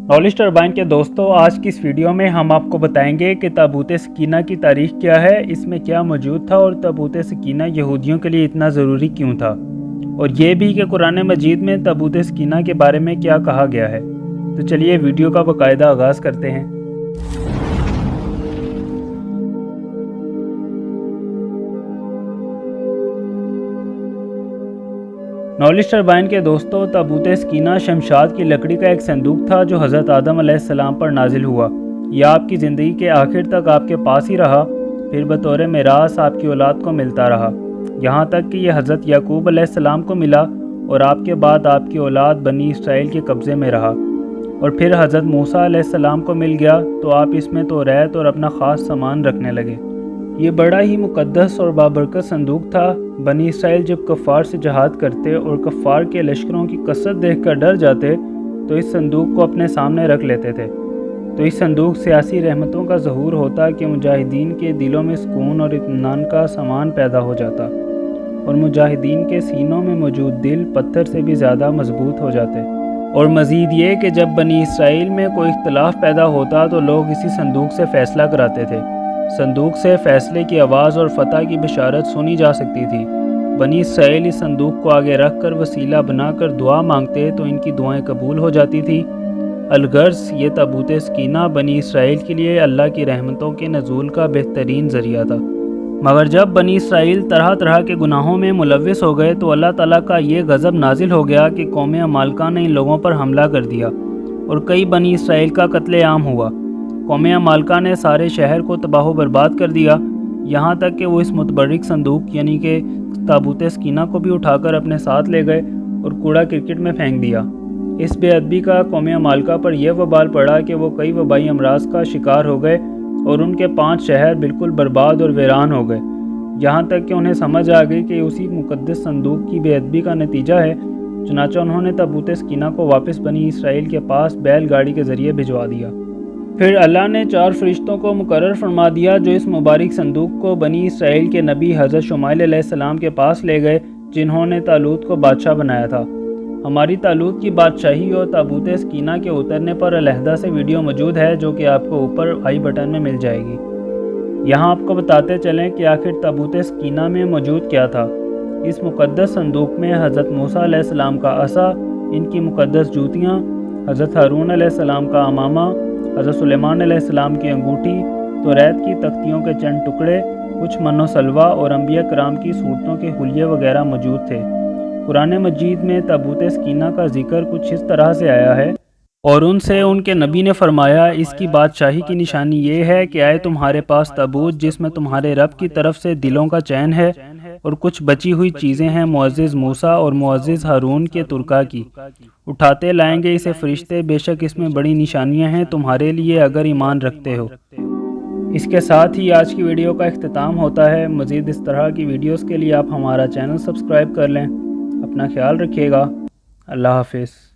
Knowledge turbine के दोस्तों, आज की इस वीडियो में हम आपको बताएंगे कि ताबूत सकीना की तारीख क्या है, इसमें क्या मौजूद था और ताबूत सकीना यहूदियों के लिए इतना ज़रूरी क्यों था, और ये भी कि कुरान मजीद में ताबूत सकीना के बारे में क्या कहा गया है। तो चलिए वीडियो का बाकायदा आगाज़ करते हैं। नॉलेज टरबाइन के दोस्तों, ताबूत सकीना शमशाद की लकड़ी का एक संदूक था जो हज़रत आदम अलैहिस्सलाम पर नाजिल हुआ। यह आपकी ज़िंदगी के आखिर तक आपके पास ही रहा, फिर बतौर मिरास आपकी औलाद को मिलता रहा, यहाँ तक कि यह हज़रत याकूब अलैहिस्सलाम को मिला और आपके बाद आपकी औलाद बनी इसराइल के कब्ज़े में रहा, और फिर हज़रत मूसा अलैहिस्सलाम को मिल गया तो आप इसमें तौरात और अपना ख़ास सामान रखने लगे। ये बड़ा ही मुक़द्दस और बाबरकत संदूक था। बनी इसराइल जब कफ़ार से जहाद करते और कफ़ार के लश्करों की कसरत देखकर डर जाते तो इस संदूक को अपने सामने रख लेते थे। तो इस संदूक सियासी रहमतों का ज़हूर होता कि मुजाहिदीन के दिलों में सुकून और इत्मीनान का सामान पैदा हो जाता, और मुजाहिदीन के सीनों में मौजूद दिल पत्थर से भी ज़्यादा मजबूत हो जाते। और मज़ीद ये कि जब बनी इसराइल में कोई इख्तलाफ पैदा होता तो लोग इसी संदूक से फ़ैसला कराते थे। संदूक से फ़ैसले की आवाज़ और फ़तह की बशारत सुनी जा सकती थी। बनी इसराइल इस संदूक को आगे रख कर वसीला बनाकर दुआ मांगते तो इनकी दुआएं कबूल हो जाती थी। अलगर्ज़ ये ताबूत सकीना बनी इसराइल के लिए अल्लाह की रहमतों के नज़ूल का बेहतरीन ज़रिया था। मगर जब बनी इसराइल तरह तरह के गुनाहों में मुलव्विस हो गए तो अल्लाह ताला का ये गज़ब नाजिल हो गया कि कौम अमालका ने इन लोगों पर हमला कर दिया और कई बनी इसराइल का कत्ले-आम हुआ। कौम अमालका ने सारे शहर को तबाह बर्बाद कर दिया, यहाँ तक कि वो इस मुतबर्रिक संदूक यानी कि ताबूत सकीना को भी उठाकर अपने साथ ले गए और कूड़ा क्रिकेट में फेंक दिया। इस बेअदबी का कौम अमालका पर यह वबाल पड़ा कि वो कई वबाई अमराज का शिकार हो गए और उनके 5 शहर बिल्कुल बर्बाद और वीरान हो गए। यहाँ तक कि उन्हें समझ आ गई कि उसी मुक़द्दस संदूक की बेअदबी का नतीजा है। चुनांचे उन्होंने ताबूत सकीना को वापस बनी इसराइल के पास बैलगाड़ी के ज़रिए भिजवा दिया। फिर अल्लाह ने 4 फरिश्तों को मुकर्रर फरमा दिया जो इस मुबारक संदूक को बनी इसराइल के नबी हज़रत शुमाइल अलैहिस्सलाम के पास ले गए, जिन्होंने तालूत को बादशाह बनाया था। हमारी तालूत की बादशाही और ताबूत सकीना के उतरने पर अलहदा से वीडियो मौजूद है जो कि आपको ऊपर आई बटन में मिल जाएगी। यहाँ आपको बताते चलें कि आखिर ताबूत सकीना में मौजूद क्या था। इस मुक़द्दस संदूक में हज़रत मूसा अलैहिस्सलाम का असा, इनकी मुक़द्दस जूतियाँ, हज़रत हारून अलैहिस्सलाम का अमामा, हज़रत सुलेमान अलैहिस्सलाम की अंगूठी, तौरात की तख्तियों के चंद टुकड़े, कुछ मनो सलवा और अंबिया कराम की सूरतों के हुलिये वगैरह मौजूद थे। कुरान मजीद में ताबूत सकीना का जिक्र कुछ इस तरह से आया है, और उनसे उनके नबी ने फरमाया, इसकी बादशाही की निशानी ये है कि आए तुम्हारे पास ताबूत जिसमें तुम्हारे रब की तरफ से दिलों का चैन है और कुछ बची हुई चीज़ें हैं मुअज़्ज़िज़ मूसा और मुअज़्ज़िज़ हारून के तुर्का की। उठाते लाएंगे इसे फरिश्ते, बेशक इसमें बड़ी निशानियां हैं तुम्हारे लिए अगर ईमान रखते हो। इसके साथ ही आज की वीडियो का इख्तिताम होता है। मज़ीद इस तरह की वीडियोस के लिए आप हमारा चैनल सब्सक्राइब कर लें। अपना ख्याल रखिएगा। अल्लाह हाफ़िज़।